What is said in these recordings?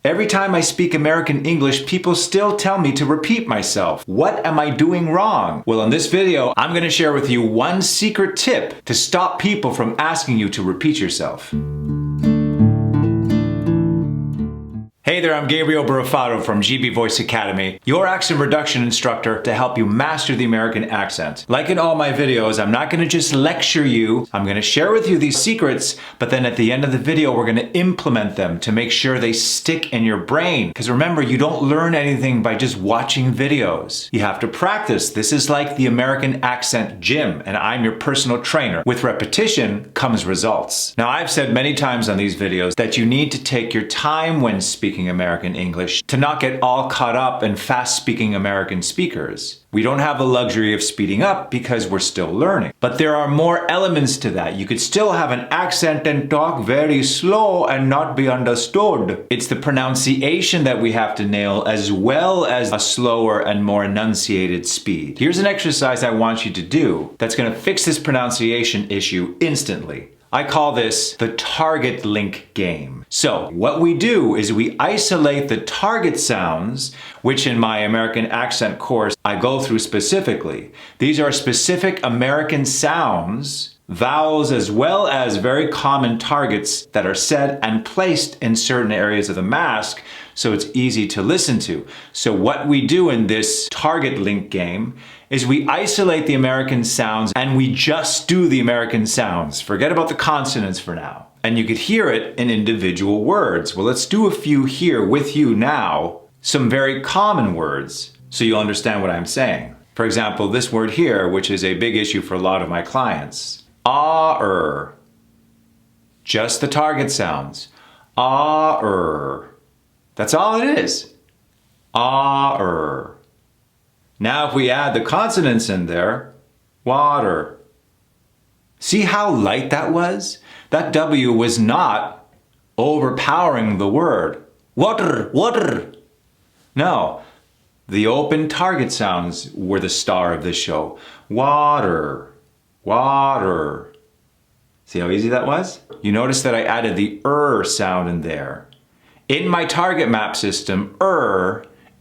Every time I speak American English, people still tell me to repeat myself. What am I doing wrong? Well, in this video, I'm going to share with you one secret tip to stop people from asking you to repeat yourself. Hey there, I'm Gabriel Burrafado from GB Voice Academy, your accent reduction instructor to help you master the American accent. Like in all my videos, I'm not going to just lecture you, I'm going to share with you these secrets, but then at the end of the video, we're going to implement them to make sure they stick in your brain. Because remember, you don't learn anything by just watching videos. You have to practice. This is like the American accent gym, and I'm your personal trainer. With repetition comes results. Now, I've said many times on these videos that you need to take your time when speaking American English to not get all caught up in fast-speaking American speakers. We don't have the luxury of speeding up because we're still learning. But there are more elements to that. You could still have an accent and talk very slow and not be understood. It's the pronunciation that we have to nail as well as a slower and more enunciated speed. Here's an exercise I want you to do that's going to fix this pronunciation issue instantly. I call this the target link game. So what we do is we isolate the target sounds, which in my American accent course I go through specifically. These are specific American sounds, vowels, as well as very common targets that are said and placed in certain areas of the mask, so it's easy to listen to. So what we do in this target link game is we isolate the American sounds and we just do the American sounds. Forget about the consonants for now. And you could hear it in individual words. Well, let's do a few here with you now. Some very common words so you'll understand what I'm saying. For example, this word here, which is a big issue for a lot of my clients. Ah-er. Just the target sounds. Ah-er. That's all it is. Ah-er. Now if we add the consonants in there, water. See how light that was? That W was not overpowering the word. Water, water. No, the open target sounds were the star of this show. Water, water. See how easy that was? You notice that I added the sound in there. In my target map system,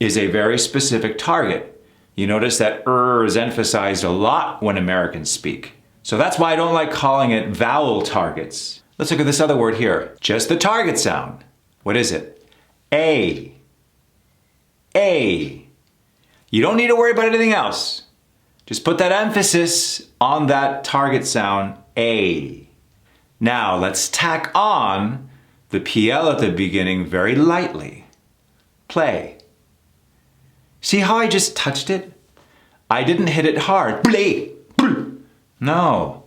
is a very specific target. You notice that is emphasized a lot when Americans speak. So that's why I don't like calling it vowel targets. Let's look at this other word here. Just the target sound. What is it? A. A. You don't need to worry about anything else. Just put that emphasis on that target sound, A. Now let's tack on the PL at the beginning very lightly. Play. See how I just touched it? I didn't hit it hard. Play. No.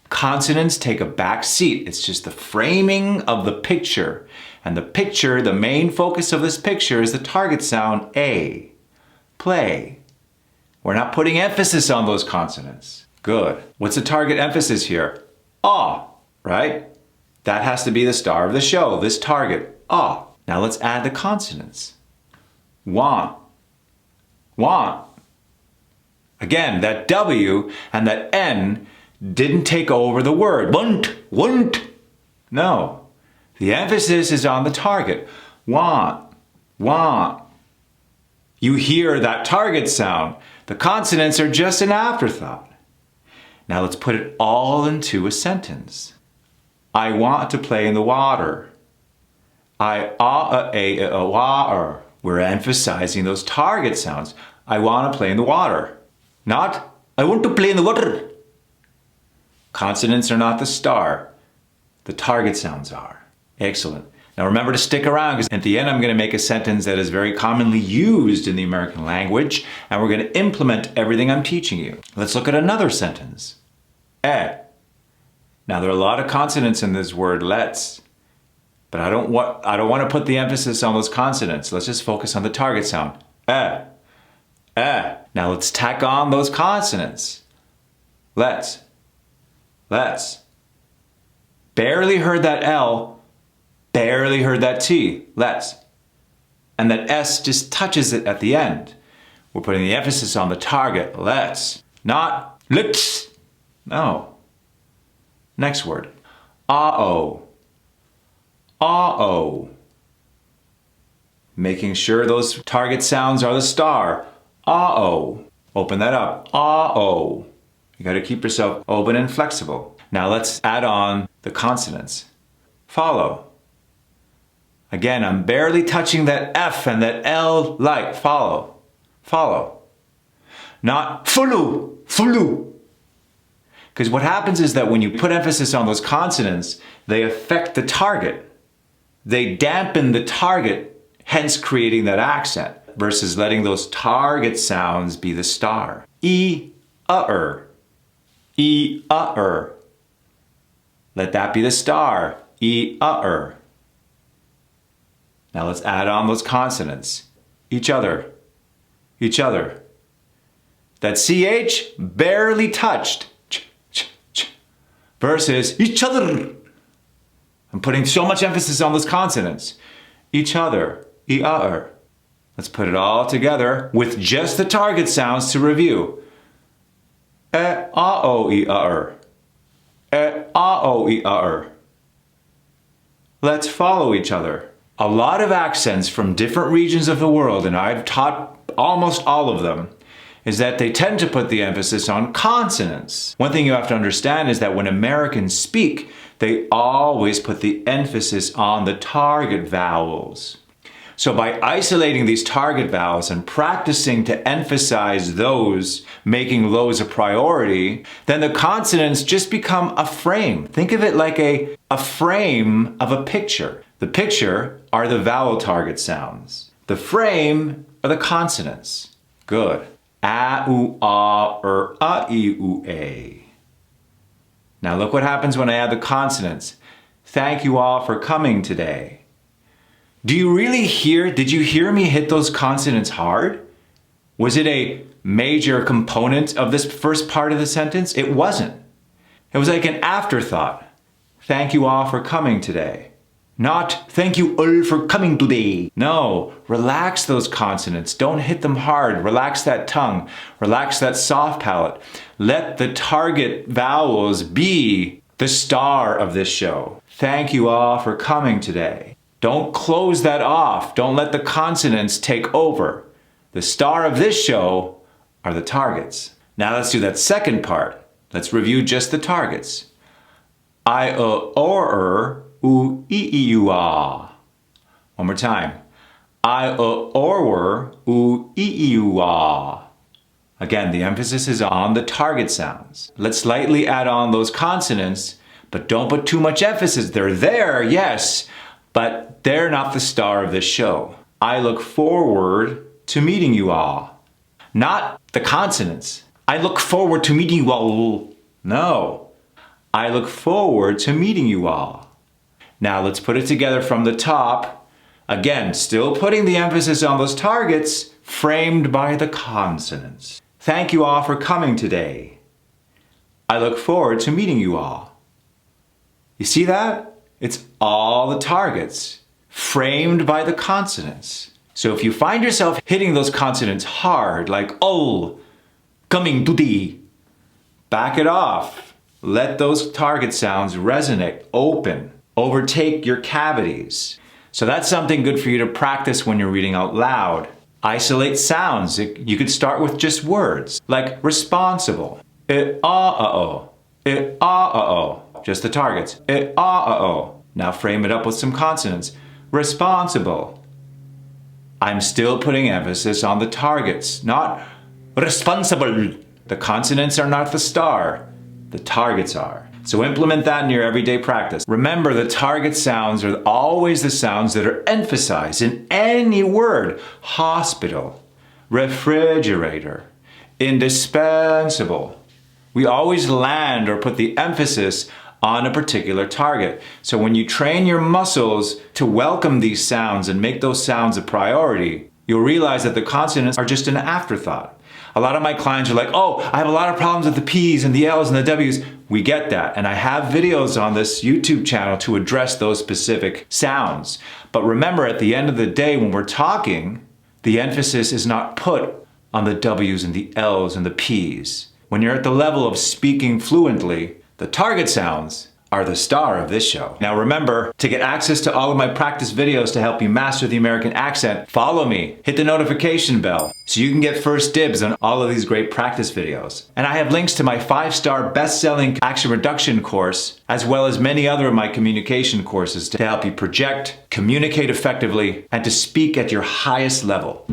Consonants take a back seat. It's just the framing of the picture. And the picture, the main focus of this picture is the target sound A. Play. We're not putting emphasis on those consonants. Good. What's the target emphasis here? Ah, right? That has to be the star of the show, this target. Ah. Now let's add the consonants. Want. Want. Again, that W and that N didn't take over the word. Want. No. The emphasis is on the target. Want. Want. You hear that target sound. The consonants are just an afterthought. Now let's put it all into a sentence. I want to play in the water. Water. We're emphasizing those target sounds. I want to play in the water. Not, I want to play in the water. Consonants are not the star. The target sounds are. Excellent. Now remember to stick around because at the end I'm going to make a sentence that is very commonly used in the American language and we're going to implement everything I'm teaching you. Let's look at another sentence. Eh. Now there are a lot of consonants in this word let's. But I don't want to put the emphasis on those consonants. Let's just focus on the target sound. Eh. Eh. Now let's tack on those consonants. Let's. Let's. Barely heard that L. Barely heard that T. Let's. And that S just touches it at the end. We're putting the emphasis on the target. Let's. Not let's. No. Next word. Uh-oh. Uh-oh. making sure those target sounds are the star. Ah-oh. Open that up. Ah-oh. You got to keep yourself open and flexible. Now let's add on the consonants. Follow. Again, I'm barely touching that F and that L light. Follow. Follow. Not fulu. Fulu. Because what happens is that when you put emphasis on those consonants, they affect the target. They dampen the target, hence creating that accent, versus letting those target sounds be the star. E, uh-er. E, uh-er. Let that be the star. E, uh-er. Now let's add on those consonants. Each other. Each other. That CH barely touched. Versus each other. I'm putting so much emphasis on those consonants. Each other. E-uh-er. Let's put it all together with just the target sounds to review. E-ah-oh, e-uh-er. E-ah-oh, e-uh-er. Let's follow each other. A lot of accents from different regions of the world, and I've taught almost all of them, is that they tend to put the emphasis on consonants. One thing you have to understand is that when Americans speak, they always put the emphasis on the target vowels. So by isolating these target vowels and practicing to emphasize those, making those a priority, then the consonants just become a frame. Think of it like a frame of a picture. The picture are the vowel target sounds. The frame are the consonants. Good. A, U, A, A, I, U, A. Now look what happens when I add the consonants. Thank you all for coming today. Do you really hear, did you hear me hit those consonants hard? Was it a major component of this first part of the sentence? It wasn't. It was like an afterthought. Thank you all for coming today. Not, thank you all for coming today. No, relax those consonants. Don't hit them hard. Relax that tongue. Relax that soft palate. Let the target vowels be the star of this show. Thank you all for coming today. Don't close that off. Don't let the consonants take over. The star of this show are the targets. Now let's do that second part. Let's review just the targets. I, or, U, E, E, U, ah. One more time. I, or, U, E, E, U, ah. Again, the emphasis is on the target sounds. Let's lightly add on those consonants, but don't put too much emphasis. They're there, yes, but they're not the star of this show. I look forward to meeting you all. Not the consonants. I look forward to meeting you all. No. I look forward to meeting you all. Now let's put it together from the top. Again, still putting the emphasis on those targets, framed by the consonants. Thank you all for coming today. I look forward to meeting you all. You see that? It's all the targets, framed by the consonants. So if you find yourself hitting those consonants hard, like oh, coming today, back it off. Let those target sounds resonate, open. Overtake your cavities. So that's something good for you to practice when you're reading out loud. Isolate sounds. You could start with just words, like responsible. I-ah-ah-oh. I-ah-ah-oh. Just the targets. I-ah-ah-oh. Now frame it up with some consonants. Responsible. I'm still putting emphasis on the targets, not responsible. The consonants are not the star. The targets are. So implement that in your everyday practice. Remember, the target sounds are always the sounds that are emphasized in any word. Hospital, refrigerator, indispensable. We always land or put the emphasis on a particular target. So when you train your muscles to welcome these sounds and make those sounds a priority, you'll realize that the consonants are just an afterthought. A lot of my clients are like, oh, I have a lot of problems with the P's and the L's and the W's. We get that. And I have videos on this YouTube channel to address those specific sounds. But remember, at the end of the day, when we're talking, the emphasis is not put on the W's and the L's and the P's. When you're at the level of speaking fluently, the target sounds are the star of this show. Now remember, to get access to all of my practice videos to help you master the American accent, follow me. Hit the notification bell so you can get first dibs on all of these great practice videos. And I have links to my 5-star best-selling accent reduction course, as well as many other of my communication courses to help you project, communicate effectively, and to speak at your highest level.